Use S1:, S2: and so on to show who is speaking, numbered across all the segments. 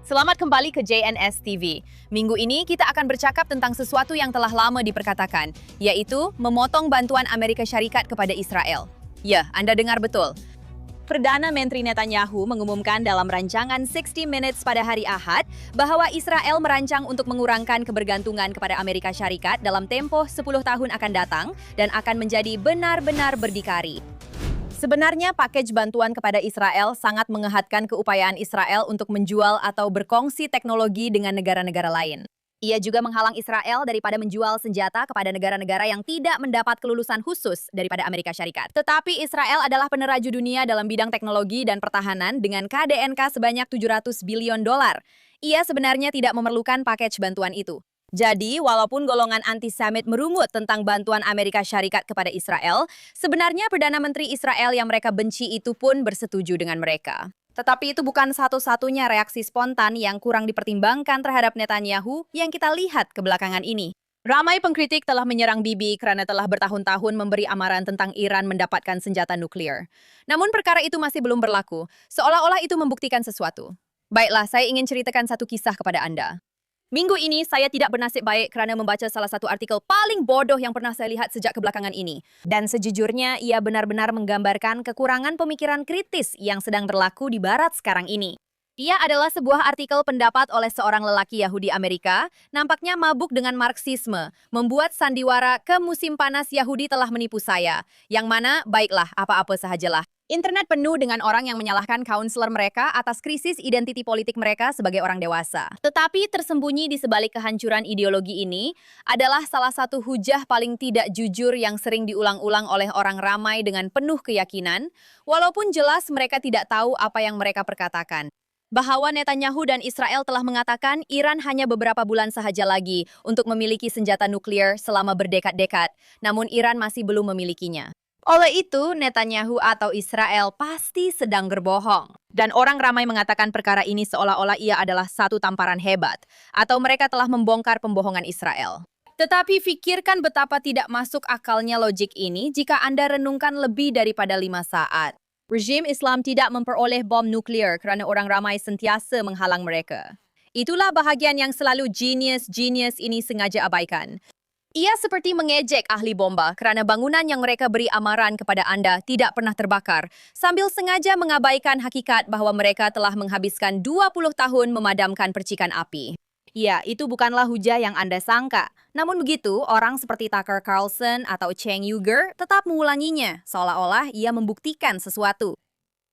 S1: Selamat kembali ke JNS TV. Minggu ini kita akan bercakap tentang sesuatu yang telah lama diperkatakan, yaitu memotong bantuan Amerika Syarikat kepada Israel. Ya, Anda dengar betul. Perdana Menteri Netanyahu mengumumkan dalam rancangan 60 Minutes pada hari Ahad bahwa Israel merancang untuk mengurangkan kebergantungan kepada Amerika Syarikat dalam tempoh 10 tahun akan datang dan akan menjadi benar-benar berdikari. Sebenarnya package bantuan kepada Israel sangat mengehatkan keupayaan Israel untuk menjual atau berkongsi teknologi dengan negara-negara lain. Ia juga menghalang Israel daripada menjual senjata kepada negara-negara yang tidak mendapat kelulusan khusus daripada Amerika Syarikat. Tetapi Israel adalah peneraju dunia dalam bidang teknologi dan pertahanan dengan KDNK sebanyak 700 billion dolar. Ia sebenarnya tidak memerlukan package bantuan itu. Jadi, walaupun golongan anti-Semit merungut tentang bantuan Amerika Syarikat kepada Israel, sebenarnya Perdana Menteri Israel yang mereka benci itu pun bersetuju dengan mereka. Tetapi itu bukan satu-satunya reaksi spontan yang kurang dipertimbangkan terhadap Netanyahu yang kita lihat kebelakangan ini. Ramai pengkritik telah menyerang Bibi karena telah bertahun-tahun memberi amaran tentang Iran mendapatkan senjata nuklir. Namun perkara itu masih belum berlaku, seolah-olah itu membuktikan sesuatu. Baiklah, saya ingin ceritakan satu kisah kepada Anda. Minggu ini saya tidak bernasib baik kerana membaca salah satu artikel paling bodoh yang pernah saya lihat sejak kebelakangan ini. Dan sejujurnya ia benar-benar menggambarkan kekurangan pemikiran kritis yang sedang berlaku di Barat sekarang ini. Ia adalah sebuah artikel pendapat oleh seorang lelaki Yahudi Amerika, nampaknya mabuk dengan Marxisme, membuat sandiwara ke musim panas Yahudi telah menipu saya. Yang mana, baiklah, apa-apa sahajalah. Internet penuh dengan orang yang menyalahkan kaunselor mereka atas krisis identiti politik mereka sebagai orang dewasa. Tetapi tersembunyi di sebalik kehancuran ideologi ini adalah salah satu hujah paling tidak jujur yang sering diulang-ulang oleh orang ramai dengan penuh keyakinan, walaupun jelas mereka tidak tahu apa yang mereka perkatakan. Bahwa Netanyahu dan Israel telah mengatakan Iran hanya beberapa bulan sahaja lagi untuk memiliki senjata nuklir selama berdekad-dekad, namun Iran masih belum memilikinya. Oleh itu, Netanyahu atau Israel pasti sedang berbohong. Dan orang ramai mengatakan perkara ini seolah-olah ia adalah satu tamparan hebat, atau mereka telah membongkar pembohongan Israel. Tetapi pikirkan betapa tidak masuk akalnya logik ini jika Anda renungkan lebih daripada 5 saat. Rejim Islam tidak memperoleh bom nuklir kerana orang ramai sentiasa menghalang mereka. Itulah bahagian yang selalu genius ini sengaja abaikan. Ia seperti mengejek ahli bomba kerana bangunan yang mereka beri amaran kepada Anda tidak pernah terbakar, sambil sengaja mengabaikan hakikat bahawa mereka telah menghabiskan 20 tahun memadamkan percikan api. Ya, itu bukanlah hujah yang Anda sangka. Namun begitu, orang seperti Tucker Carlson atau Cenk Uygur tetap mengulanginya, seolah-olah ia membuktikan sesuatu.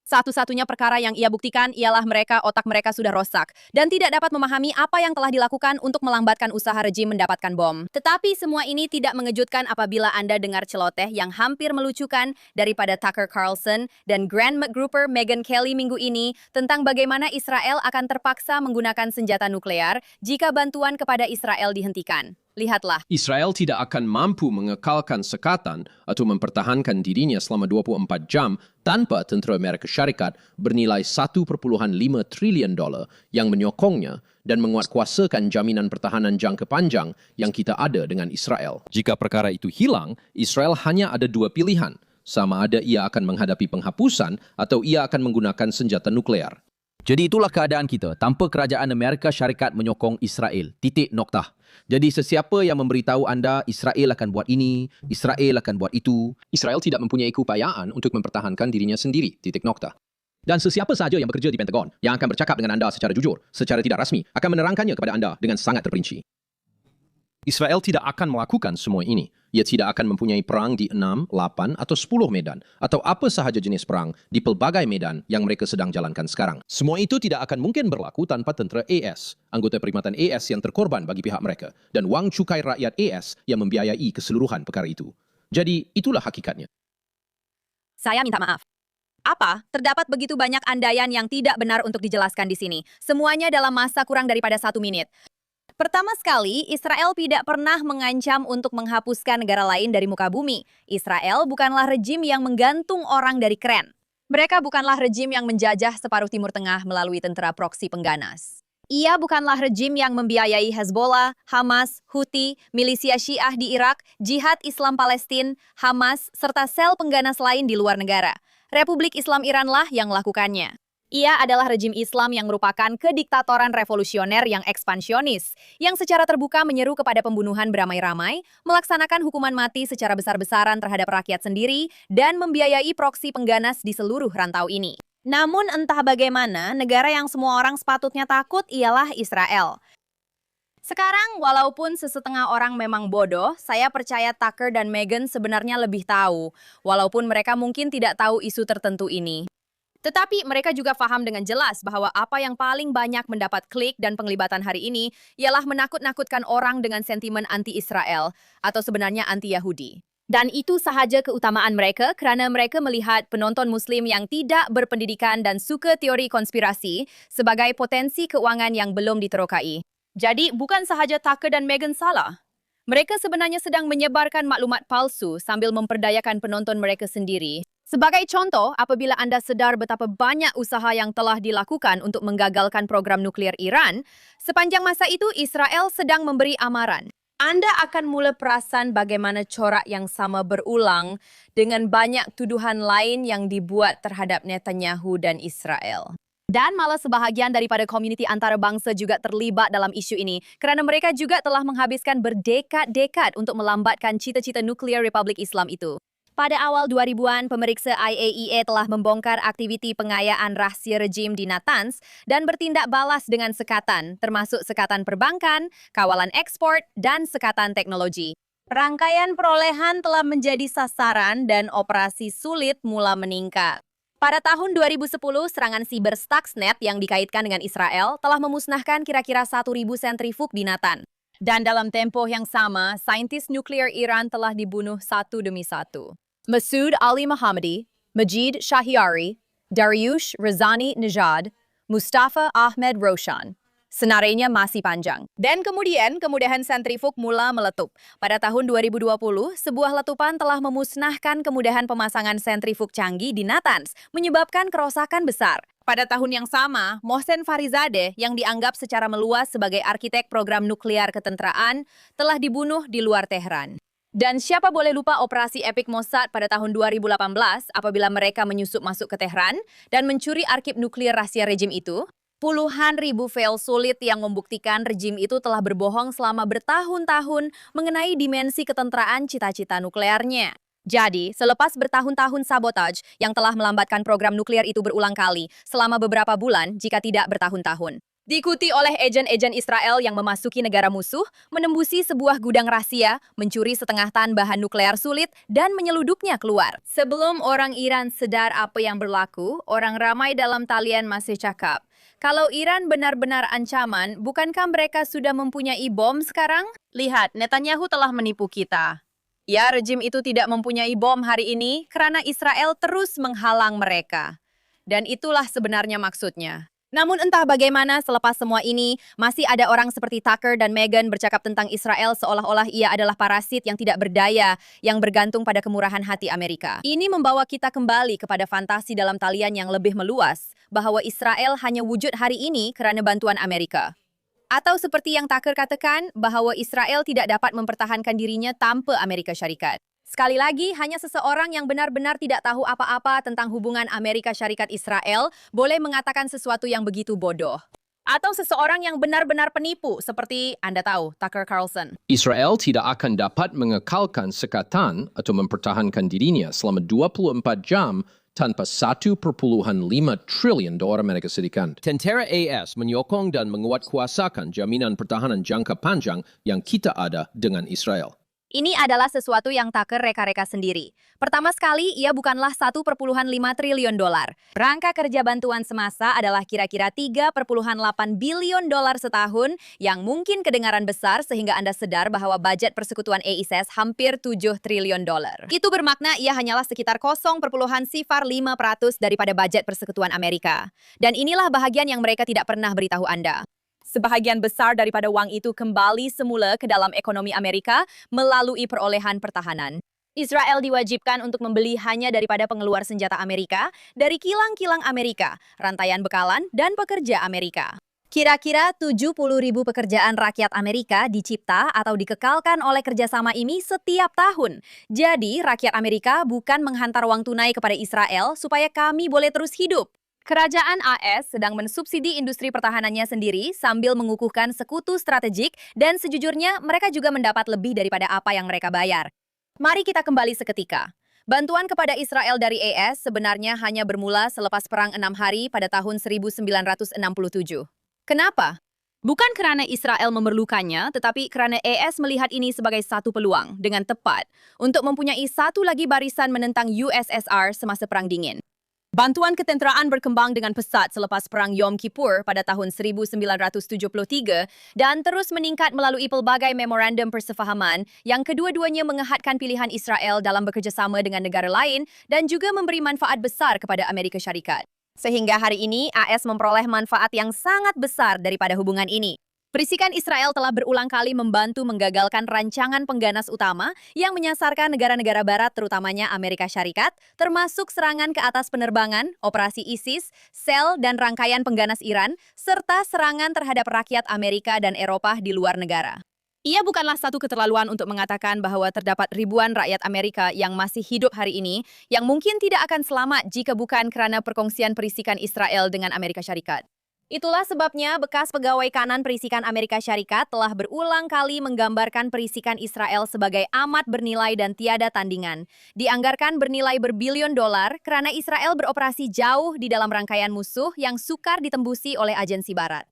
S1: Satu-satunya perkara yang ia buktikan ialah otak mereka sudah rosak dan tidak dapat memahami apa yang telah dilakukan untuk melambatkan usaha rejim mendapatkan bom. Tetapi semua ini tidak mengejutkan apabila Anda dengar celoteh yang hampir melucukan daripada Tucker Carlson dan Grand McGruber Megyn Kelly minggu ini tentang bagaimana Israel akan terpaksa menggunakan senjata nuklear jika bantuan kepada Israel dihentikan. Lihatlah.
S2: Israel tidak akan mampu mengekalkan sekatan atau mempertahankan dirinya selama 24 jam tanpa tentera Amerika Syarikat bernilai 1,5 trilion dolar yang menyokongnya dan menguatkuasakan jaminan pertahanan jangka panjang yang kita ada dengan Israel. Jika perkara itu hilang, Israel hanya ada 2 pilihan. Sama ada ia akan menghadapi penghapusan atau ia akan menggunakan senjata nuklear.
S3: Jadi itulah keadaan kita tanpa kerajaan Amerika Syarikat menyokong Israel. Titik noktah. Jadi sesiapa yang memberitahu anda Israel akan buat ini, Israel akan buat itu.
S2: Israel tidak mempunyai keupayaan untuk mempertahankan dirinya sendiri. Titik noktah. Dan sesiapa sahaja yang bekerja di Pentagon yang akan bercakap dengan anda secara jujur, secara tidak rasmi, akan menerangkannya kepada anda dengan sangat terperinci. Israel tidak akan melakukan semua ini. Ia tidak akan mempunyai perang di 6, 8 atau 10 medan atau apa sahaja jenis perang di pelbagai medan yang mereka sedang jalankan sekarang. Semua itu tidak akan mungkin berlaku tanpa tentera AS, anggota perkhidmatan AS yang terkorban bagi pihak mereka dan wang cukai rakyat AS yang membiayai keseluruhan perkara itu. Jadi itulah hakikatnya.
S1: Saya minta maaf. Apa? Terdapat begitu banyak andaian yang tidak benar untuk dijelaskan di sini. Semuanya dalam masa kurang daripada 1 menit. Pertama sekali, Israel tidak pernah mengancam untuk menghapuskan negara lain dari muka bumi. Israel bukanlah rejim yang menggantung orang dari kren. Mereka bukanlah rejim yang menjajah separuh Timur Tengah melalui tentara proksi pengganas. Ia bukanlah rejim yang membiayai Hezbollah, Hamas, Houthi, milisia Syiah di Irak, Jihad Islam Palestina, Hamas, serta sel pengganas lain di luar negara. Republik Islam Iranlah yang melakukannya. Ia adalah rejim Islam yang merupakan kediktatoran revolusioner yang ekspansionis, yang secara terbuka menyeru kepada pembunuhan beramai-ramai, melaksanakan hukuman mati secara besar-besaran terhadap rakyat sendiri, dan membiayai proksi pengganas di seluruh rantau ini. Namun entah bagaimana, negara yang semua orang sepatutnya takut ialah Israel. Sekarang, walaupun sesetengah orang memang bodoh, saya percaya Tucker dan Meghan sebenarnya lebih tahu, walaupun mereka mungkin tidak tahu isu tertentu ini. Tetapi mereka juga paham dengan jelas bahwa apa yang paling banyak mendapat klik dan penglibatan hari ini ialah menakut-nakutkan orang dengan sentimen anti-Israel atau sebenarnya anti-Yahudi. Dan itu sahaja keutamaan mereka kerana mereka melihat penonton Muslim yang tidak berpendidikan dan suka teori konspirasi sebagai potensi keuangan yang belum diterokai. Jadi, bukan sahaja Tucker dan Meghan salah. Mereka sebenarnya sedang menyebarkan maklumat palsu sambil memperdayakan penonton mereka sendiri. Sebagai contoh, apabila anda sedar betapa banyak usaha yang telah dilakukan untuk menggagalkan program nuklear Iran, sepanjang masa itu Israel sedang memberi amaran. Anda akan mula perasan bagaimana corak yang sama berulang dengan banyak tuduhan lain yang dibuat terhadap Netanyahu dan Israel. Dan malah sebahagian daripada komuniti antarabangsa juga terlibat dalam isu ini kerana mereka juga telah menghabiskan berdekad-dekad untuk melambatkan cita-cita nuklear Republik Islam itu. Pada awal 2000-an, pemeriksa IAEA telah membongkar aktiviti pengayaan rahsia rejim di Natanz dan bertindak balas dengan sekatan, termasuk sekatan perbankan, kawalan ekspor, dan sekatan teknologi. Rangkaian perolehan telah menjadi sasaran dan operasi sulit mula meningkat. Pada tahun 2010, serangan siber Stuxnet yang dikaitkan dengan Israel telah memusnahkan kira-kira 1.000 sentrifug di Natanz. Dan dalam tempoh yang sama, saintis nuklear Iran telah dibunuh satu demi satu. Masoud Ali Mohammadi, Majid Shahiari, Dariush Razani Nejad, Mustafa Ahmed Roshan. Senarainya masih panjang. Dan kemudian, kemudahan sentrifug mula meletup. Pada tahun 2020, sebuah letupan telah memusnahkan kemudahan pemasangan sentrifug canggih di Natanz, menyebabkan kerusakan besar. Pada tahun yang sama, Mohsen Farizadeh yang dianggap secara meluas sebagai arsitek program nuklear ketenteraan telah dibunuh di luar Teheran. Dan siapa boleh lupa operasi epik Mossad pada tahun 2018 apabila mereka menyusup masuk ke Teheran dan mencuri arsip nuklir rahasia rejim itu? Puluhan ribu file sulit yang membuktikan rejim itu telah berbohong selama bertahun-tahun mengenai dimensi ketenteraan cita-cita nuklearnya. Jadi, selepas bertahun-tahun sabotaj yang telah melambatkan program nuklear itu berulang kali selama beberapa bulan jika tidak bertahun-tahun. Diikuti oleh agen-agen Israel yang memasuki negara musuh, menembusi sebuah gudang rahasia, mencuri setengah tan bahan nuklear sulit, dan menyeludupnya keluar. Sebelum orang Iran sedar apa yang berlaku, orang ramai dalam talian masih cakap, kalau Iran benar-benar ancaman, bukankah mereka sudah mempunyai bom sekarang? Lihat, Netanyahu telah menipu kita. Ya, rejim itu tidak mempunyai bom hari ini kerana Israel terus menghalang mereka. Dan itulah sebenarnya maksudnya. Namun entah bagaimana selepas semua ini, masih ada orang seperti Tucker dan Meghan bercakap tentang Israel seolah-olah ia adalah parasit yang tidak berdaya, yang bergantung pada kemurahan hati Amerika. Ini membawa kita kembali kepada fantasi dalam talian yang lebih meluas, bahwa Israel hanya wujud hari ini kerana bantuan Amerika. Atau seperti yang Tucker katakan, bahwa Israel tidak dapat mempertahankan dirinya tanpa Amerika Syarikat. Sekali lagi, hanya seseorang yang benar-benar tidak tahu apa-apa tentang hubungan Amerika Syarikat Israel boleh mengatakan sesuatu yang begitu bodoh. Atau seseorang yang benar-benar penipu, seperti Anda tahu, Tucker Carlson.
S2: Israel tidak akan dapat mengekalkan sekatan atau mempertahankan dirinya selama 24 jam tanpa 1.5 triliun dolar Amerika Serikat.
S3: Tentera AS menyokong dan menguatkuasakan jaminan pertahanan jangka panjang yang kita ada dengan Israel.
S1: Ini adalah sesuatu yang Tucker reka-reka sendiri. Pertama sekali, ia bukanlah 1,5 triliun dolar. Rangka kerja bantuan semasa adalah kira-kira 3,8 bilion dolar setahun yang mungkin kedengaran besar sehingga Anda sedar bahwa budget persekutuan AIS hampir 7 triliun dolar. Itu bermakna ia hanyalah sekitar 0,05% daripada budget persekutuan Amerika. Dan inilah bahagian yang mereka tidak pernah beritahu Anda. Sebahagian besar daripada wang itu kembali semula ke dalam ekonomi Amerika melalui perolehan pertahanan. Israel diwajibkan untuk membeli hanya daripada pengeluar senjata Amerika, dari kilang-kilang Amerika, rantaian bekalan, dan pekerja Amerika. Kira-kira 70.000 pekerjaan rakyat Amerika dicipta atau dikekalkan oleh kerjasama ini setiap tahun. Jadi, rakyat Amerika bukan menghantar uang tunai kepada Israel supaya kami boleh terus hidup. Kerajaan AS sedang mensubsidi industri pertahanannya sendiri sambil mengukuhkan sekutu strategik dan sejujurnya mereka juga mendapat lebih daripada apa yang mereka bayar. Mari kita kembali seketika. Bantuan kepada Israel dari AS sebenarnya hanya bermula selepas Perang 6 Hari pada tahun 1967. Kenapa? Bukan karena Israel memerlukannya, tetapi karena AS melihat ini sebagai satu peluang dengan tepat untuk mempunyai satu lagi barisan menentang USSR semasa Perang Dingin. Bantuan ketenteraan berkembang dengan pesat selepas Perang Yom Kippur pada tahun 1973 dan terus meningkat melalui pelbagai memorandum persefahaman yang kedua-duanya mengehadkan pilihan Israel dalam bekerjasama dengan negara lain dan juga memberi manfaat besar kepada Amerika Syarikat. Sehingga hari ini, AS memperoleh manfaat yang sangat besar daripada hubungan ini. Perisikan Israel telah berulang kali membantu menggagalkan rancangan pengganas utama yang menyasarkan negara-negara barat terutamanya Amerika Syarikat, termasuk serangan ke atas penerbangan, operasi ISIS, sel dan rangkaian pengganas Iran, serta serangan terhadap rakyat Amerika dan Eropa di luar negara. Ia bukanlah satu keterlaluan untuk mengatakan bahwa terdapat ribuan rakyat Amerika yang masih hidup hari ini yang mungkin tidak akan selamat jika bukan karena perkongsian perisikan Israel dengan Amerika Syarikat. Itulah sebabnya bekas pegawai kanan perisikan Amerika Syarikat telah berulang kali menggambarkan perisikan Israel sebagai amat bernilai dan tiada tandingan. Dianggarkan bernilai berbilion dolar karena Israel beroperasi jauh di dalam rangkaian musuh yang sukar ditembusi oleh agensi barat.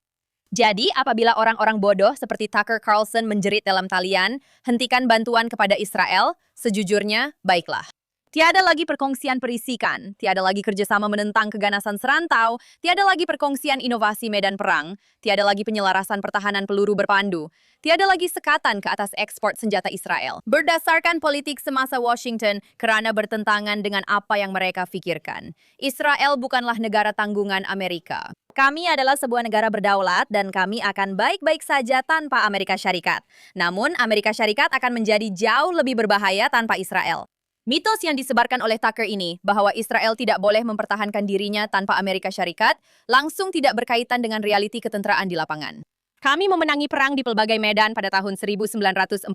S1: Jadi, apabila orang-orang bodoh seperti Tucker Carlson menjerit dalam talian, hentikan bantuan kepada Israel, sejujurnya, baiklah. Tiada lagi perkongsian perisikan, tiada lagi kerjasama menentang keganasan serantau, tiada lagi perkongsian inovasi medan perang, tiada lagi penyelarasan pertahanan peluru berpandu, tiada lagi sekatan ke atas ekspor senjata Israel. Berdasarkan politik semasa Washington kerana bertentangan dengan apa yang mereka fikirkan. Israel bukanlah negara tanggungan Amerika. Kami adalah sebuah negara berdaulat dan kami akan baik-baik saja tanpa Amerika Syarikat. Namun, Amerika Syarikat akan menjadi jauh lebih berbahaya tanpa Israel. Mitos yang disebarkan oleh Tucker ini bahwa Israel tidak boleh mempertahankan dirinya tanpa Amerika Syarikat langsung tidak berkaitan dengan realiti ketenteraan di lapangan. Kami memenangi perang di pelbagai medan pada tahun 1948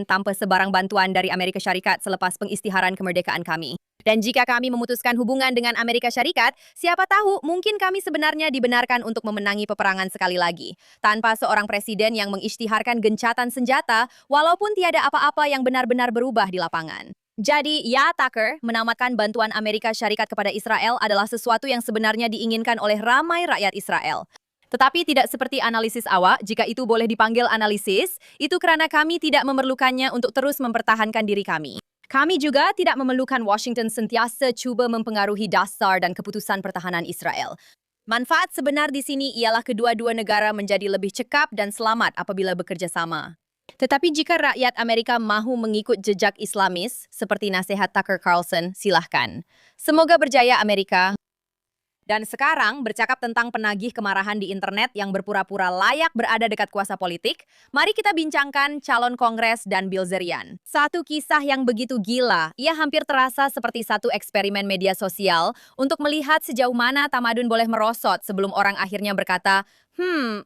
S1: tanpa sebarang bantuan dari Amerika Syarikat selepas pengistiharan kemerdekaan kami. Dan jika kami memutuskan hubungan dengan Amerika Syarikat, siapa tahu mungkin kami sebenarnya dibenarkan untuk memenangi peperangan sekali lagi. Tanpa seorang presiden yang mengisytiharkan gencatan senjata, walaupun tiada apa-apa yang benar-benar berubah di lapangan. Jadi, ya Tucker, menamakan bantuan Amerika Syarikat kepada Israel adalah sesuatu yang sebenarnya diinginkan oleh ramai rakyat Israel. Tetapi tidak seperti analisis awak, jika itu boleh dipanggil analisis, itu karena kami tidak memerlukannya untuk terus mempertahankan diri kami. Kami juga tidak memerlukan Washington sentiasa cuba mempengaruhi dasar dan keputusan pertahanan Israel. Manfaat sebenar di sini ialah kedua-dua negara menjadi lebih cekap dan selamat apabila bekerja sama. Tetapi jika rakyat Amerika mahu mengikut jejak Islamis, seperti nasihat Tucker Carlson, silahkan. Semoga berjaya Amerika. Dan sekarang, bercakap tentang penagih kemarahan di internet yang berpura-pura layak berada dekat kuasa politik, mari kita bincangkan calon Kongres dan Bilzerian. Satu kisah yang begitu gila, ia hampir terasa seperti satu eksperimen media sosial untuk melihat sejauh mana tamadun boleh merosot sebelum orang akhirnya berkata,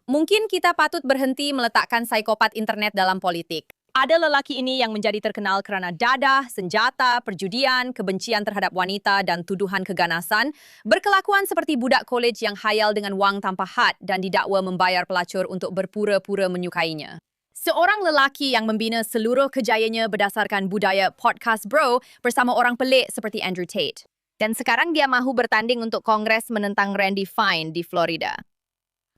S1: mungkin kita patut berhenti meletakkan psikopat internet dalam politik. Ada lelaki ini yang menjadi terkenal kerana dadah, senjata, perjudian, kebencian terhadap wanita dan tuduhan keganasan, berkelakuan seperti budak college yang hayal dengan wang tanpa had dan didakwa membayar pelacur untuk berpura-pura menyukainya. Seorang lelaki yang membina seluruh kejayanya berdasarkan budaya podcast bro bersama orang pelik seperti Andrew Tate. Dan sekarang dia mahu bertanding untuk Kongres menentang Randy Fine di Florida.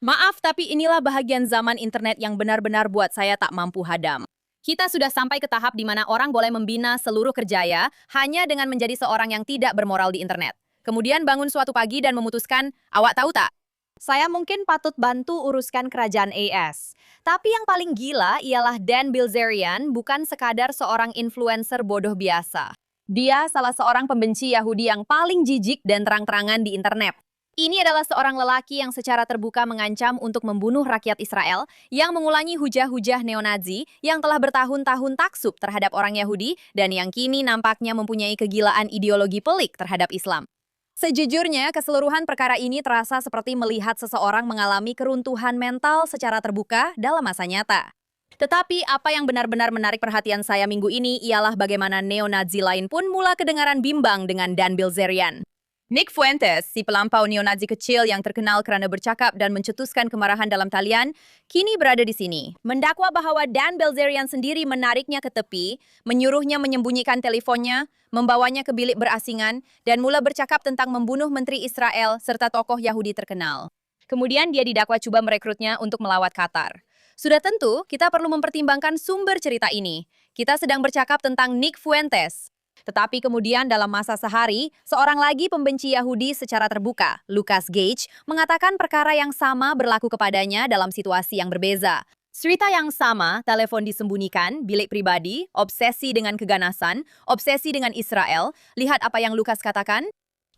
S1: Maaf, tapi inilah bahagian zaman internet yang benar-benar buat saya tak mampu hadam. Kita sudah sampai ke tahap di mana orang boleh membina seluruh kerjaya hanya dengan menjadi seorang yang tidak bermoral di internet. Kemudian bangun suatu pagi dan memutuskan, awak tahu tak? Saya mungkin patut bantu uruskan kerajaan AS. Tapi yang paling gila ialah Dan Bilzerian bukan sekadar seorang influencer bodoh biasa. Dia salah seorang pembenci Yahudi yang paling jijik dan terang-terangan di internet. Ini adalah seorang lelaki yang secara terbuka mengancam untuk membunuh rakyat Israel yang mengulangi hujah-hujah neonazi yang telah bertahun-tahun taksub terhadap orang Yahudi dan yang kini nampaknya mempunyai kegilaan ideologi pelik terhadap Islam. Sejujurnya, keseluruhan perkara ini terasa seperti melihat seseorang mengalami keruntuhan mental secara terbuka dalam masa nyata. Tetapi apa yang benar-benar menarik perhatian saya minggu ini ialah bagaimana neonazi lain pun mula kedengaran bimbang dengan Dan Bilzerian. Nick Fuentes, si pelampau neonazi kecil yang terkenal kerana bercakap dan mencetuskan kemarahan dalam talian, kini berada di sini. Mendakwa bahawa Dan Bilzerian sendiri menariknya ke tepi, menyuruhnya menyembunyikan telefonnya, membawanya ke bilik berasingan, dan mula bercakap tentang membunuh Menteri Israel serta tokoh Yahudi terkenal. Kemudian dia didakwa cuba merekrutnya untuk melawat Qatar. Sudah tentu, kita perlu mempertimbangkan sumber cerita ini. Kita sedang bercakap tentang Nick Fuentes. Tetapi kemudian dalam masa sehari, seorang lagi pembenci Yahudi secara terbuka, Lucas Gage, mengatakan perkara yang sama berlaku kepadanya dalam situasi yang berbeza. Cerita yang sama, telepon disembunyikan, bilik pribadi, obsesi dengan keganasan, obsesi dengan Israel. Lihat apa yang Lucas katakan.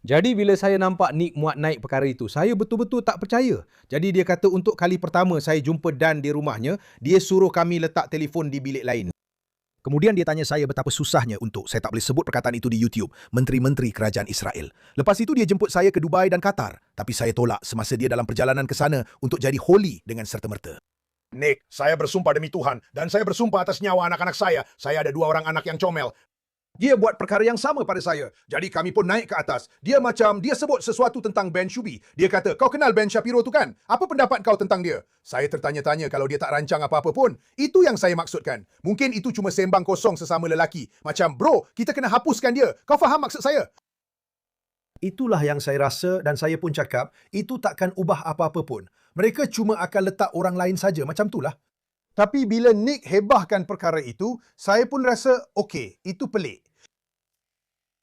S4: Jadi bila saya nampak Nick muat naik perkara itu, saya betul-betul tak percaya. Jadi dia kata untuk kali pertama saya jumpa Dan di rumahnya, dia suruh kami letak telefon di bilik lain.
S5: Kemudian dia tanya saya betapa susahnya untuk, saya tak boleh sebut perkataan itu di YouTube, menteri-menteri kerajaan Israel. Lepas itu dia jemput saya ke Dubai dan Qatar. Tapi saya tolak semasa dia dalam perjalanan ke sana untuk jadi holy dengan serta-merta.
S6: Nick, saya bersumpah demi Tuhan dan saya bersumpah atas nyawa anak-anak saya. Saya ada 2 orang anak yang comel. Dia buat perkara yang sama pada saya. Jadi kami pun naik ke atas. Dia sebut sesuatu tentang Ben Shubi. Dia kata, kau kenal Ben Shapiro tu kan? Apa pendapat kau tentang dia? Saya tertanya-tanya kalau dia tak rancang apa-apa pun. Itu yang saya maksudkan. Mungkin itu cuma sembang kosong sesama lelaki. Macam, bro, kita kena hapuskan dia. Kau faham maksud saya?
S5: Itulah yang saya rasa dan saya pun cakap, itu takkan ubah apa-apa pun. Mereka cuma akan letak orang lain saja, macam itulah.
S6: Tapi bila Nick hebahkan perkara itu, saya pun rasa, okey, itu pelik.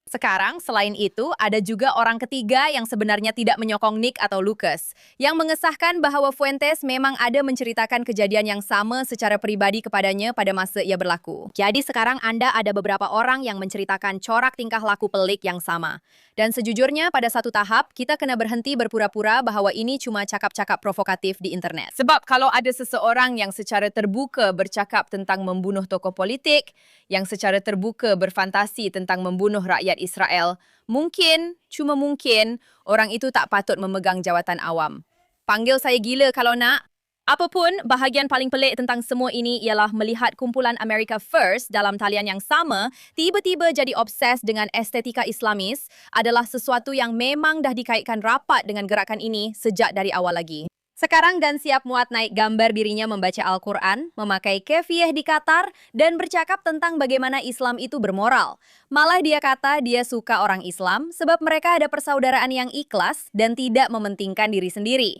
S1: Sekarang, selain itu, ada juga orang ketiga yang sebenarnya tidak menyokong Nick atau Lucas, yang mengesahkan bahawa Fuentes memang ada menceritakan kejadian yang sama secara pribadi kepadanya pada masa ia berlaku. Jadi sekarang Anda ada beberapa orang yang menceritakan corak tingkah laku pelik yang sama. Dan sejujurnya, pada satu tahap, kita kena berhenti berpura-pura bahawa ini cuma cakap-cakap provokatif di internet. Sebab kalau ada seseorang yang secara terbuka bercakap tentang membunuh tokoh politik, yang secara terbuka berfantasi tentang membunuh rakyat Israel, mungkin, cuma mungkin, orang itu tak patut memegang jawatan awam. Panggil saya gila kalau nak. Apapun, bahagian paling pelik tentang semua ini ialah melihat kumpulan America First dalam talian yang sama tiba-tiba jadi obses dengan estetika Islamis adalah sesuatu yang memang dah dikaitkan rapat dengan gerakan ini sejak dari awal lagi. Sekarang Dan siap muat naik gambar dirinya membaca Al-Quran, memakai kefiyeh di Qatar, dan bercakap tentang bagaimana Islam itu bermoral. Malah dia kata dia suka orang Islam sebab mereka ada persaudaraan yang ikhlas dan tidak mementingkan diri sendiri.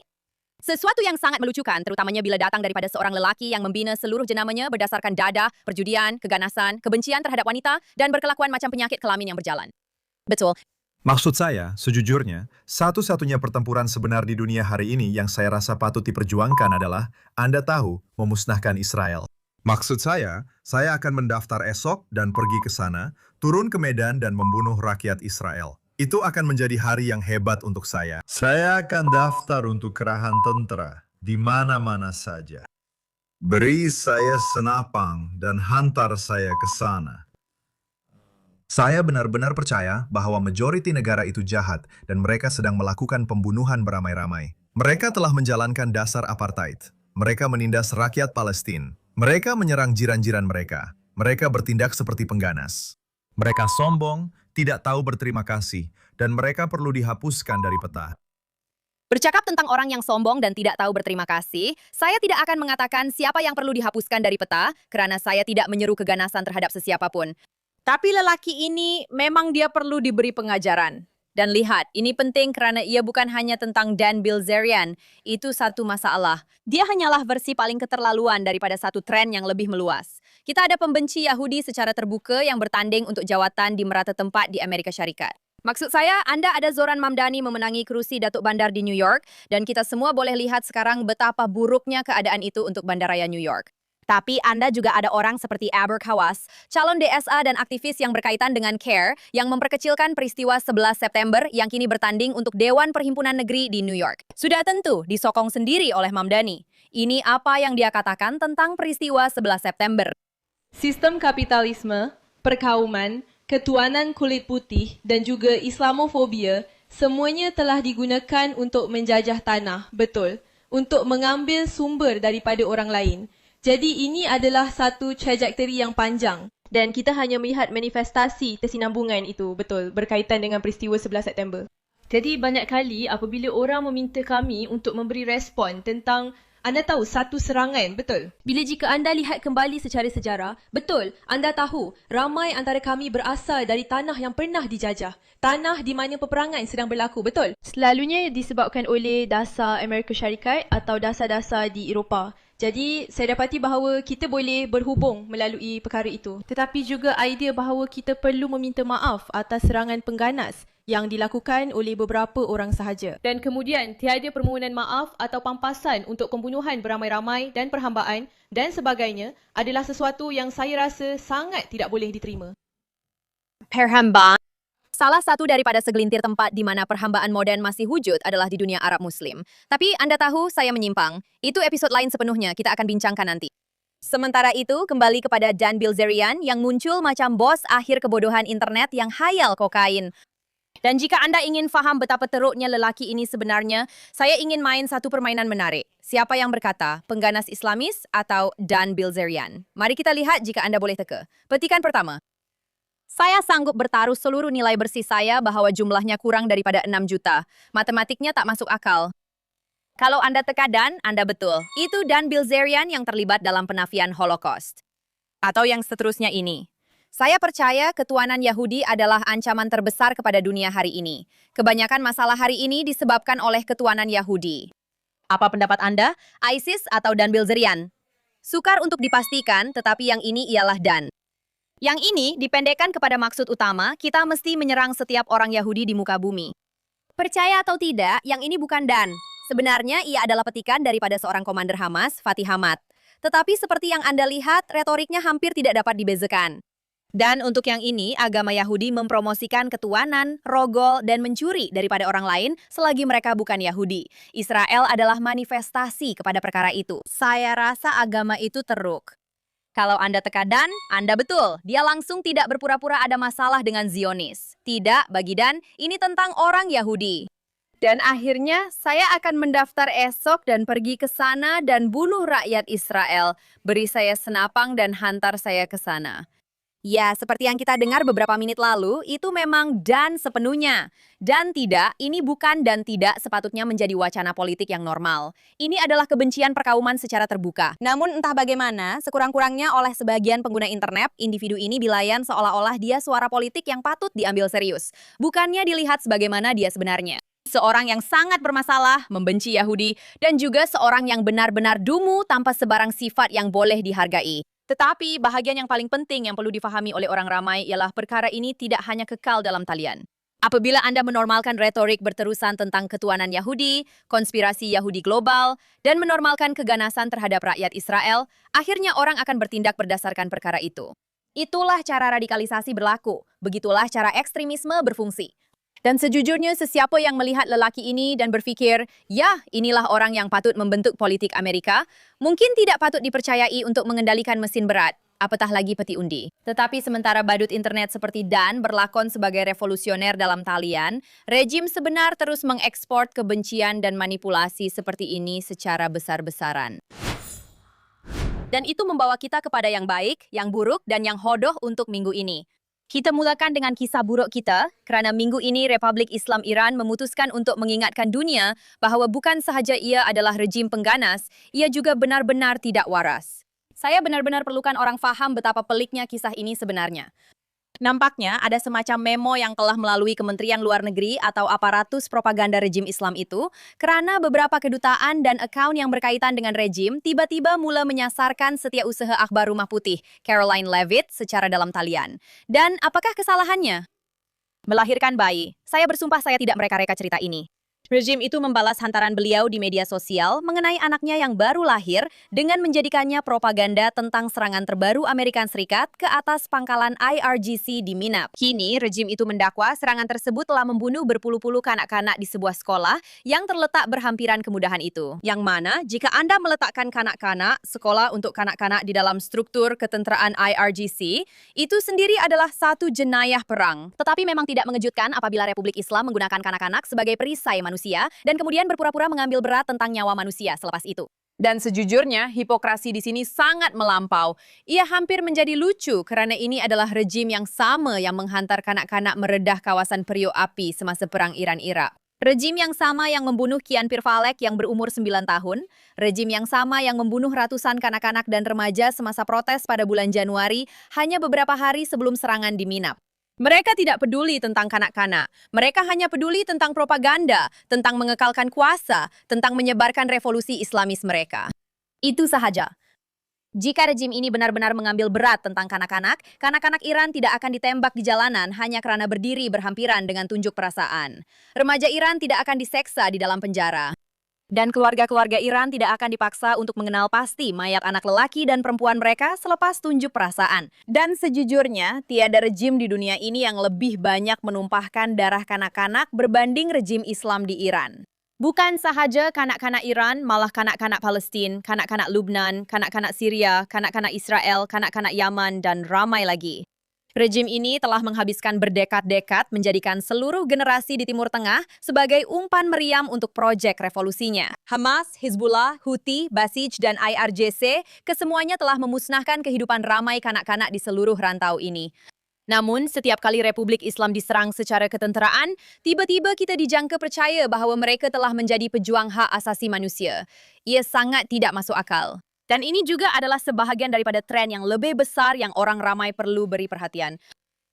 S1: Sesuatu yang sangat melucukan, terutamanya bila datang daripada seorang lelaki yang membina seluruh jenamanya berdasarkan dadah, perjudian, keganasan, kebencian terhadap wanita, dan berkelakuan macam penyakit kelamin yang berjalan. Betul.
S7: Maksud saya, sejujurnya, satu-satunya pertempuran sebenar di dunia hari ini yang saya rasa patut diperjuangkan adalah, Anda tahu, memusnahkan Israel. Maksud saya akan mendaftar esok dan pergi ke sana, turun ke medan dan membunuh rakyat Israel. Itu akan menjadi hari yang hebat untuk saya. Saya akan daftar untuk kerahan tentera di mana-mana saja. Beri saya senapang dan hantar saya ke sana. Saya benar-benar percaya bahwa majoriti negara itu jahat dan mereka sedang melakukan pembunuhan beramai-ramai. Mereka telah menjalankan dasar apartheid. Mereka menindas rakyat Palestina. Mereka menyerang jiran-jiran mereka. Mereka bertindak seperti pengganas. Mereka sombong, tidak tahu berterima kasih, dan mereka perlu dihapuskan dari peta.
S1: Bercakap tentang orang yang sombong dan tidak tahu berterima kasih, saya tidak akan mengatakan siapa yang perlu dihapuskan dari peta kerana saya tidak menyeru keganasan terhadap sesiapapun. Tapi lelaki ini memang dia perlu diberi pengajaran. Dan lihat, ini penting kerana ia bukan hanya tentang Dan Bilzerian. Itu satu masalah. Dia hanyalah versi paling keterlaluan daripada satu tren yang lebih meluas. Kita ada pembenci Yahudi secara terbuka yang bertanding untuk jawatan di merata tempat di Amerika Syarikat. Maksud saya, Anda ada Zoran Mamdani memenangi kerusi Datuk Bandar di New York dan kita semua boleh lihat sekarang betapa buruknya keadaan itu untuk Bandaraya New York. Tapi Anda juga ada orang seperti Aber Khawas, calon DSA dan aktivis yang berkaitan dengan CARE yang memperkecilkan peristiwa 11 September yang kini bertanding untuk Dewan Perhimpunan Negeri di New York. Sudah tentu disokong sendiri oleh Mamdani. Ini apa yang dia katakan tentang peristiwa 11 September.
S8: Sistem kapitalisme, perkauman, ketuanan kulit putih dan juga Islamofobia semuanya telah digunakan untuk menjajah tanah, betul, untuk mengambil sumber daripada orang lain. Jadi ini adalah satu trajektori yang panjang dan kita hanya melihat manifestasi kesinambungan itu, betul, berkaitan dengan peristiwa 11 September. Jadi banyak kali apabila orang meminta kami untuk memberi respon tentang anda tahu satu serangan, betul? Bila jika anda lihat kembali secara sejarah, betul, anda tahu ramai antara kami berasal dari tanah yang pernah dijajah. Tanah di mana peperangan sedang berlaku, betul? Selalunya disebabkan oleh dasar Amerika Syarikat atau dasar-dasar di Eropah. Jadi, saya dapati bahawa kita boleh berhubung melalui perkara itu. Tetapi juga idea bahawa kita perlu meminta maaf atas serangan pengganas yang dilakukan oleh beberapa orang sahaja. Dan kemudian, tiada permohonan maaf atau pampasan untuk pembunuhan beramai-ramai dan perhambaan dan sebagainya adalah sesuatu yang saya rasa sangat tidak boleh diterima.
S1: Perhambaan. Salah satu daripada segelintir tempat di mana perhambaan moden masih wujud adalah di dunia Arab Muslim. Tapi anda tahu saya menyimpang. Itu episod lain sepenuhnya kita akan bincangkan nanti. Sementara itu, kembali kepada Dan Bilzerian yang muncul macam bos akhir kebodohan internet yang hayal kokain. Dan jika anda ingin faham betapa teruknya lelaki ini sebenarnya, saya ingin main satu permainan menarik. Siapa yang berkata, pengganas Islamis atau Dan Bilzerian? Mari kita lihat jika anda boleh teka. Petikan pertama. Saya sanggup bertaruh seluruh nilai bersih saya bahwa jumlahnya kurang daripada 6 juta. Matematiknya tak masuk akal. Kalau anda teka Dan, anda betul. Itu Dan Bilzerian yang terlibat dalam penafian Holocaust. Atau yang seterusnya ini. Saya percaya ketuanan Yahudi adalah ancaman terbesar kepada dunia hari ini. Kebanyakan masalah hari ini disebabkan oleh ketuanan Yahudi. Apa pendapat Anda? ISIS atau Dan Bilzerian? Sukar untuk dipastikan, tetapi yang ini ialah Dan. Yang ini dipendekkan kepada maksud utama, kita mesti menyerang setiap orang Yahudi di muka bumi. Percaya atau tidak, yang ini bukan Dan. Sebenarnya ia adalah petikan daripada seorang komander Hamas, Fatih Hamad. Tetapi seperti yang Anda lihat, retoriknya hampir tidak dapat dibezakan. Dan untuk yang ini, agama Yahudi mempromosikan ketuanan, rogol, dan mencuri daripada orang lain selagi mereka bukan Yahudi. Israel adalah manifestasi kepada perkara itu. Saya rasa agama itu teruk. Kalau Anda teka Dan, Anda betul. Dia langsung tidak berpura-pura ada masalah dengan Zionis. Tidak, bagi Dan, ini tentang orang Yahudi. Dan akhirnya, saya akan mendaftar esok dan pergi ke sana dan bunuh rakyat Israel. Beri saya senapang dan hantar saya ke sana. Ya, seperti yang kita dengar beberapa menit lalu, itu memang Dan sepenuhnya. Dan tidak, ini bukan dan tidak sepatutnya menjadi wacana politik yang normal. Ini adalah kebencian perkauman secara terbuka. Namun entah bagaimana, sekurang-kurangnya oleh sebagian pengguna internet, individu ini dilayan seolah-olah dia suara politik yang patut diambil serius. Bukannya dilihat sebagaimana dia sebenarnya. Seorang yang sangat bermasalah, membenci Yahudi, dan juga seorang yang benar-benar dungu tanpa sebarang sifat yang boleh dihargai. Tetapi bahagian yang paling penting yang perlu difahami oleh orang ramai ialah perkara ini tidak hanya kekal dalam talian. Apabila Anda menormalkan retorik berterusan tentang ketuanan Yahudi, konspirasi Yahudi global, dan menormalkan keganasan terhadap rakyat Israel, akhirnya orang akan bertindak berdasarkan perkara itu. Itulah cara radikalisasi berlaku. Begitulah cara ekstremisme berfungsi. Dan sejujurnya sesiapa yang melihat lelaki ini dan berfikir, ya inilah orang yang patut membentuk politik Amerika, mungkin tidak patut dipercayai untuk mengendalikan mesin berat, apatah lagi peti undi. Tetapi sementara badut internet seperti Dan berlakon sebagai revolusioner dalam talian, rejim sebenar terus mengekspor kebencian dan manipulasi seperti ini secara besar-besaran. Dan itu membawa kita kepada yang baik, yang buruk, dan yang hodoh untuk minggu ini. Kita mulakan dengan kisah buruk kita, kerana minggu ini Republik Islam Iran memutuskan untuk mengingatkan dunia bahawa bukan sahaja ia adalah rejim pengganas, ia juga benar-benar tidak waras. Saya benar-benar perlukan orang faham betapa peliknya kisah ini sebenarnya. Nampaknya ada semacam memo yang telah melalui Kementerian Luar Negeri atau aparatus propaganda rejim Islam itu, kerana beberapa kedutaan dan akaun yang berkaitan dengan rejim tiba-tiba mula menyasarkan setiausaha akhbar Rumah Putih, Caroline Leavitt, secara dalam talian. Dan apakah kesalahannya? Melahirkan bayi. Saya bersumpah saya tidak mereka-reka cerita ini. Rejim itu membalas hantaran beliau di media sosial mengenai anaknya yang baru lahir dengan menjadikannya propaganda tentang serangan terbaru Amerika Serikat ke atas pangkalan IRGC di Minab. Kini, rejim itu mendakwa serangan tersebut telah membunuh berpuluh-puluh kanak-kanak di sebuah sekolah yang terletak berhampiran kemudahan itu. Yang mana, jika Anda meletakkan kanak-kanak, sekolah untuk kanak-kanak di dalam struktur ketenteraan IRGC, itu sendiri adalah satu jenayah perang. Tetapi memang tidak mengejutkan apabila Republik Islam menggunakan kanak-kanak sebagai perisai manusia dan kemudian berpura-pura mengambil berat tentang nyawa manusia selepas itu. Dan sejujurnya, hipokrasi di sini sangat melampau. Ia hampir menjadi lucu kerana ini adalah rejim yang sama yang menghantar kanak-kanak meredah kawasan periuk api semasa Perang Iran-Irak. Rejim yang sama yang membunuh Kian Pirvalek yang berumur 9 tahun, rejim yang sama yang membunuh ratusan kanak-kanak dan remaja semasa protes pada bulan Januari hanya beberapa hari sebelum serangan di Minap. Mereka tidak peduli tentang kanak-kanak, mereka hanya peduli tentang propaganda, tentang mengekalkan kuasa, tentang menyebarkan revolusi Islamis mereka. Itu sahaja. Jika rejim ini benar-benar mengambil berat tentang kanak-kanak, kanak-kanak Iran tidak akan ditembak di jalanan hanya karena berdiri berhampiran dengan tunjuk perasaan. Remaja Iran tidak akan diseksa di dalam penjara. Dan keluarga-keluarga Iran tidak akan dipaksa untuk mengenal pasti mayat anak lelaki dan perempuan mereka selepas tunjuk perasaan. Dan sejujurnya, tiada rejim di dunia ini yang lebih banyak menumpahkan darah kanak-kanak berbanding rejim Islam di Iran. Bukan sahaja kanak-kanak Iran, malah kanak-kanak Palestin, kanak-kanak Lubnan, kanak-kanak Syria, kanak-kanak Israel, kanak-kanak Yaman, dan ramai lagi. Rejim ini telah menghabiskan berdekad-dekad menjadikan seluruh generasi di Timur Tengah sebagai umpan meriam untuk proyek revolusinya. Hamas, Hizbullah, Houthi, Basij, dan IRGC kesemuanya telah memusnahkan kehidupan ramai kanak-kanak di seluruh rantau ini. Namun, setiap kali Republik Islam diserang secara ketenteraan, tiba-tiba kita dijangka percaya bahawa mereka telah menjadi pejuang hak asasi manusia. Ia sangat tidak masuk akal. Dan ini juga adalah sebahagian daripada tren yang lebih besar yang orang ramai perlu beri perhatian.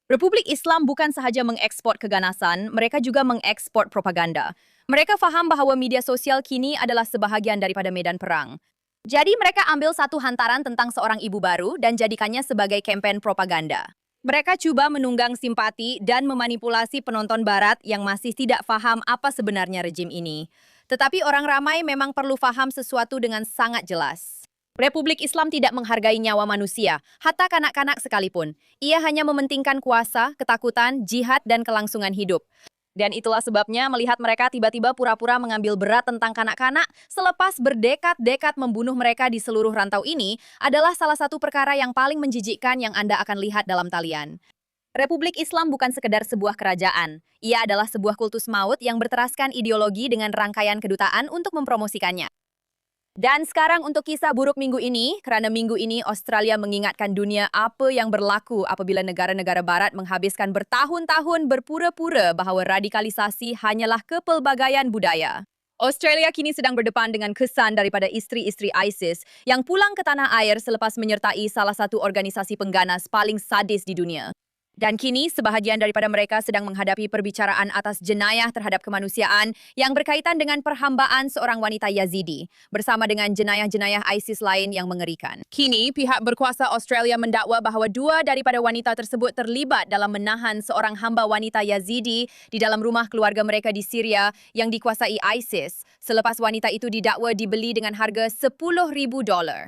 S1: Republik Islam bukan sahaja mengekspor keganasan, mereka juga mengekspor propaganda. Mereka faham bahawa media sosial kini adalah sebahagian daripada medan perang. Jadi mereka ambil satu hantaran tentang seorang ibu baru dan jadikannya sebagai kempen propaganda. Mereka cuba menunggang simpati dan memanipulasi penonton barat yang masih tidak faham apa sebenarnya rejim ini. Tetapi orang ramai memang perlu faham sesuatu dengan sangat jelas. Republik Islam tidak menghargai nyawa manusia, hatta kanak-kanak sekalipun. Ia hanya mementingkan kuasa, ketakutan, jihad, dan kelangsungan hidup. Dan itulah sebabnya melihat mereka tiba-tiba pura-pura mengambil berat tentang kanak-kanak selepas berdekad-dekad membunuh mereka di seluruh rantau ini adalah salah satu perkara yang paling menjijikkan yang Anda akan lihat dalam talian. Republik Islam bukan sekedar sebuah kerajaan. Ia adalah sebuah kultus maut yang berteraskan ideologi dengan rangkaian kedutaan untuk mempromosikannya. Dan sekarang untuk kisah buruk minggu ini, kerana minggu ini Australia mengingatkan dunia apa yang berlaku apabila negara-negara barat menghabiskan bertahun-tahun berpura-pura bahawa radikalisasi hanyalah kepelbagaian budaya. Australia kini sedang berdepan dengan kesan daripada isteri-isteri ISIS yang pulang ke tanah air selepas menyertai salah satu organisasi pengganas paling sadis di dunia. Dan kini, sebahagian daripada mereka sedang menghadapi perbicaraan atas jenayah terhadap kemanusiaan yang berkaitan dengan perhambaan seorang wanita Yazidi, bersama dengan jenayah-jenayah ISIS lain yang mengerikan. Kini, pihak berkuasa Australia mendakwa bahawa 2 daripada wanita tersebut terlibat dalam menahan seorang hamba wanita Yazidi di dalam rumah keluarga mereka di Syria yang dikuasai ISIS, selepas wanita itu didakwa dibeli dengan harga $10,000.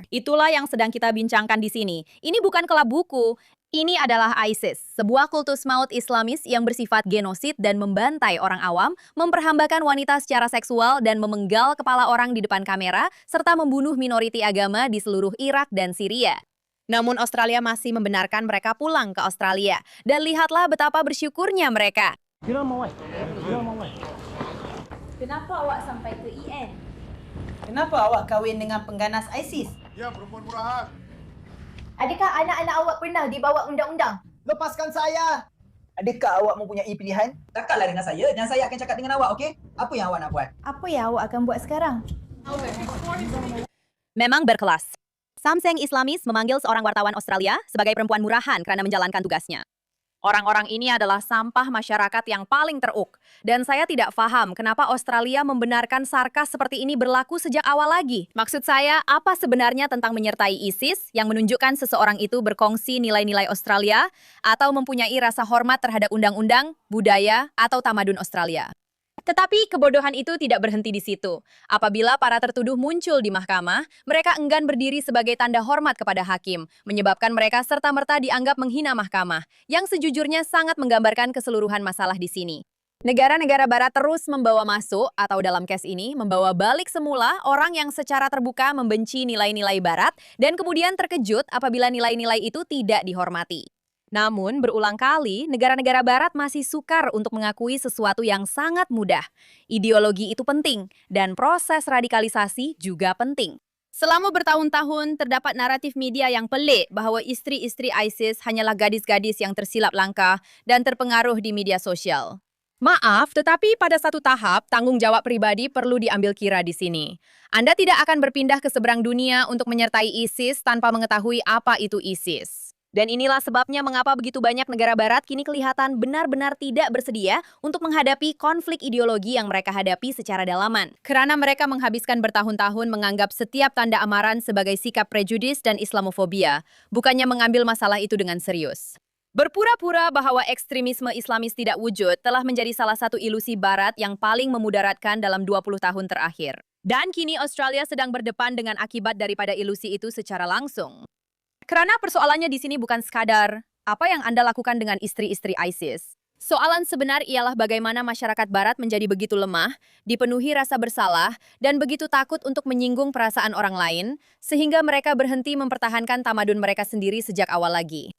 S1: Itulah yang sedang kita bincangkan di sini. Ini bukan kelab buku. Ini adalah ISIS, sebuah kultus maut Islamis yang bersifat genosid dan membantai orang awam, memperhambakan wanita secara seksual dan memenggal kepala orang di depan kamera, serta membunuh minoriti agama di seluruh Irak dan Syria. Namun Australia masih membenarkan mereka pulang ke Australia. Dan lihatlah betapa bersyukurnya mereka.
S9: Kenapa awak sampai ke EN?
S10: Kenapa awak kahwin dengan pengganas ISIS?
S6: Ya, perempuan murahan.
S9: Adakah anak-anak awak pernah dibawa undang-undang?
S10: Lepaskan saya! Adakah awak mempunyai pilihan? Cakaplah dengan saya dan saya akan cakap dengan awak, okey? Apa yang awak nak buat?
S9: Apa yang awak akan buat sekarang?
S1: Memang berkelas. Samseng Islamis memanggil seorang wartawan Australia sebagai perempuan murahan kerana menjalankan tugasnya. Orang-orang ini adalah sampah masyarakat yang paling teruk. Dan saya tidak faham kenapa Australia membenarkan sarkas seperti ini berlaku sejak awal lagi. Maksud saya, apa sebenarnya tentang menyertai ISIS yang menunjukkan seseorang itu berkongsi nilai-nilai Australia atau mempunyai rasa hormat terhadap undang-undang, budaya, atau tamadun Australia? Tetapi kebodohan itu tidak berhenti di situ. Apabila para tertuduh muncul di mahkamah, mereka enggan berdiri sebagai tanda hormat kepada hakim, menyebabkan mereka serta-merta dianggap menghina mahkamah, yang sejujurnya sangat menggambarkan keseluruhan masalah di sini. Negara-negara barat terus membawa masuk, atau dalam kes ini, membawa balik semula orang yang secara terbuka membenci nilai-nilai barat dan kemudian terkejut apabila nilai-nilai itu tidak dihormati. Namun, berulang kali, negara-negara barat masih sukar untuk mengakui sesuatu yang sangat mudah. Ideologi itu penting, dan proses radikalisasi juga penting. Selama bertahun-tahun, terdapat naratif media yang pelik bahawa isteri-isteri ISIS hanyalah gadis-gadis yang tersilap langkah dan terpengaruh di media sosial. Maaf, tetapi pada satu tahap, tanggung jawab pribadi perlu diambil kira di sini. Anda tidak akan berpindah ke seberang dunia untuk menyertai ISIS tanpa mengetahui apa itu ISIS. Dan inilah sebabnya mengapa begitu banyak negara barat kini kelihatan benar-benar tidak bersedia untuk menghadapi konflik ideologi yang mereka hadapi secara dalaman. Kerana mereka menghabiskan bertahun-tahun menganggap setiap tanda amaran sebagai sikap prejudis dan Islamofobia, bukannya mengambil masalah itu dengan serius. Berpura-pura bahwa ekstremisme Islamis tidak wujud telah menjadi salah satu ilusi barat yang paling memudaratkan dalam 20 tahun terakhir. Dan kini Australia sedang berdepan dengan akibat daripada ilusi itu secara langsung. Kerana persoalannya di sini bukan sekadar apa yang Anda lakukan dengan istri-istri ISIS. Soalan sebenar ialah bagaimana masyarakat barat menjadi begitu lemah, dipenuhi rasa bersalah, dan begitu takut untuk menyinggung perasaan orang lain, sehingga mereka berhenti mempertahankan tamadun mereka sendiri sejak awal lagi.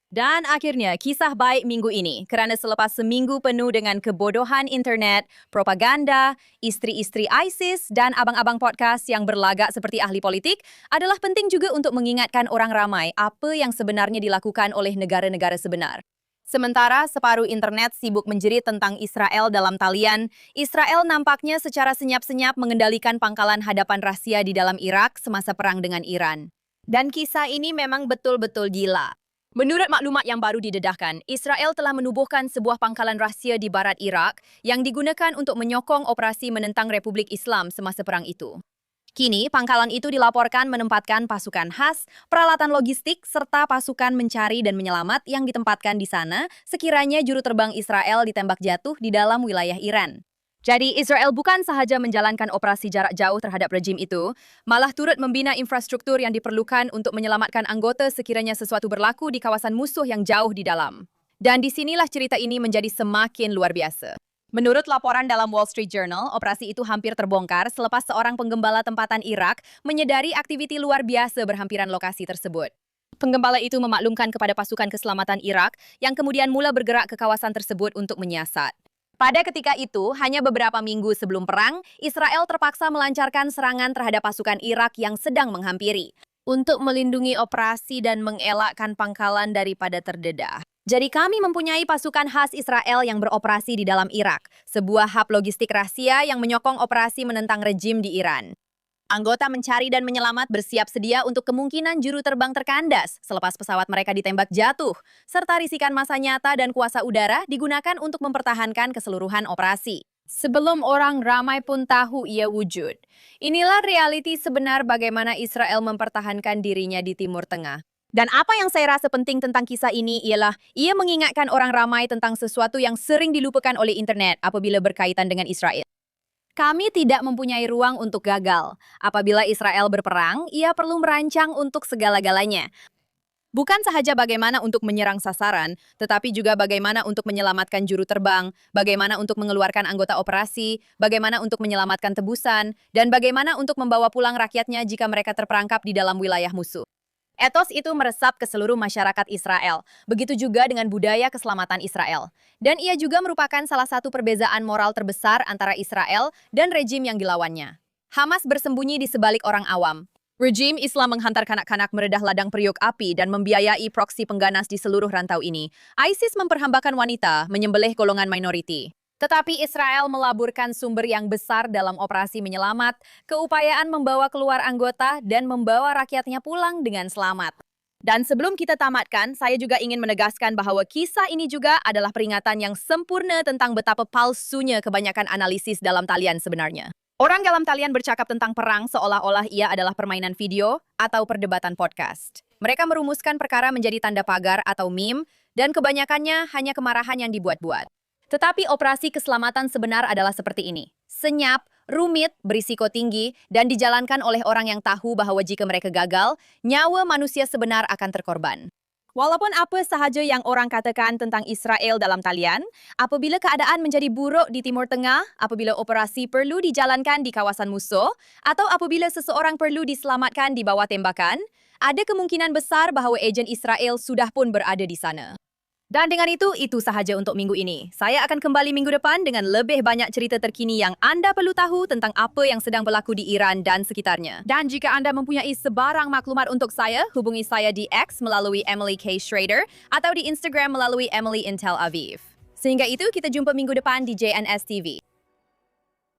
S1: Dan akhirnya, kisah baik minggu ini, kerana selepas seminggu penuh dengan kebodohan internet, propaganda, istri-istri ISIS, dan abang-abang podcast yang berlagak seperti ahli politik, adalah penting juga untuk mengingatkan orang ramai apa yang sebenarnya dilakukan oleh negara-negara sebenar. Sementara separuh internet sibuk menjerit tentang Israel dalam talian, Israel nampaknya secara senyap-senyap mengendalikan pangkalan hadapan Rusia di dalam Irak semasa perang dengan Iran. Dan kisah ini memang betul-betul gila. Menurut maklumat yang baru didedahkan, Israel telah menubuhkan sebuah pangkalan rahsia di barat Irak yang digunakan untuk menyokong operasi menentang Republik Islam semasa perang itu. Kini, pangkalan itu dilaporkan menempatkan pasukan khas, peralatan logistik, serta pasukan mencari dan menyelamat yang ditempatkan di sana sekiranya juru terbang Israel ditembak jatuh di dalam wilayah Iran. Jadi, Israel bukan sahaja menjalankan operasi jarak jauh terhadap rejim itu, malah turut membina infrastruktur yang diperlukan untuk menyelamatkan anggota sekiranya sesuatu berlaku di kawasan musuh yang jauh di dalam. Dan disinilah cerita ini menjadi semakin luar biasa. Menurut laporan dalam Wall Street Journal, operasi itu hampir terbongkar selepas seorang penggembala tempatan Irak menyadari aktiviti luar biasa berhampiran lokasi tersebut. Penggembala itu memaklumkan kepada pasukan keselamatan Irak yang kemudian mula bergerak ke kawasan tersebut untuk menyiasat. Pada ketika itu, hanya beberapa minggu sebelum perang, Israel terpaksa melancarkan serangan terhadap pasukan Irak yang sedang menghampiri untuk melindungi operasi dan mengelakkan pangkalan daripada terdedah. Jadi kami mempunyai pasukan khas Israel yang beroperasi di dalam Irak, sebuah hub logistik rahasia yang menyokong operasi menentang rejim di Iran. Anggota mencari dan menyelamat bersiap sedia untuk kemungkinan juru terbang terkandas selepas pesawat mereka ditembak jatuh, serta risikan massa nyata dan kuasa udara digunakan untuk mempertahankan keseluruhan operasi. Sebelum orang ramai pun tahu ia wujud. Inilah realiti sebenar bagaimana Israel mempertahankan dirinya di Timur Tengah. Dan apa yang saya rasa penting tentang kisah ini ialah ia mengingatkan orang ramai tentang sesuatu yang sering dilupakan oleh internet apabila berkaitan dengan Israel. Kami tidak mempunyai ruang untuk gagal. Apabila Israel berperang, ia perlu merancang untuk segala-galanya. Bukan sahaja bagaimana untuk menyerang sasaran, tetapi juga bagaimana untuk menyelamatkan juru terbang, bagaimana untuk mengeluarkan anggota operasi, bagaimana untuk menyelamatkan tebusan, dan bagaimana untuk membawa pulang rakyatnya jika mereka terperangkap di dalam wilayah musuh. Etos itu meresap ke seluruh masyarakat Israel, begitu juga dengan budaya keselamatan Israel. Dan ia juga merupakan salah satu perbezaan moral terbesar antara Israel dan rejim yang dilawannya. Hamas bersembunyi di sebalik orang awam. Rejim Islam menghantar kanak-kanak meredah ladang periuk api dan membiayai proksi pengganas di seluruh rantau ini. ISIS memperhambakan wanita, menyembelih golongan minoriti. Tetapi Israel melaburkan sumber yang besar dalam operasi menyelamat, keupayaan membawa keluar anggota, dan membawa rakyatnya pulang dengan selamat. Dan sebelum kita tamatkan, saya juga ingin menegaskan bahwa kisah ini juga adalah peringatan yang sempurna tentang betapa palsunya kebanyakan analisis dalam talian sebenarnya. Orang dalam talian bercakap tentang perang seolah-olah ia adalah permainan video atau perdebatan podcast. Mereka merumuskan perkara menjadi tanda pagar atau meme, dan kebanyakannya hanya kemarahan yang dibuat-buat. Tetapi operasi keselamatan sebenar adalah seperti ini. Senyap, rumit, berisiko tinggi, dan dijalankan oleh orang yang tahu bahwa jika mereka gagal, nyawa manusia sebenar akan terkorban. Walaupun apa sahaja yang orang katakan tentang Israel dalam talian, apabila keadaan menjadi buruk di Timur Tengah, apabila operasi perlu dijalankan di kawasan musuh, atau apabila seseorang perlu diselamatkan di bawah tembakan, ada kemungkinan besar bahawa ejen Israel sudah pun berada di sana. Dan dengan itu sahaja untuk minggu ini. Saya akan kembali minggu depan dengan lebih banyak cerita terkini yang anda perlu tahu tentang apa yang sedang berlaku di Iran dan sekitarnya. Dan jika anda mempunyai sebarang maklumat untuk saya, hubungi saya di X melalui Emily K. Schrader atau di Instagram melalui Emily in Tel Aviv. Sehingga itu, kita jumpa minggu depan di JNS TV.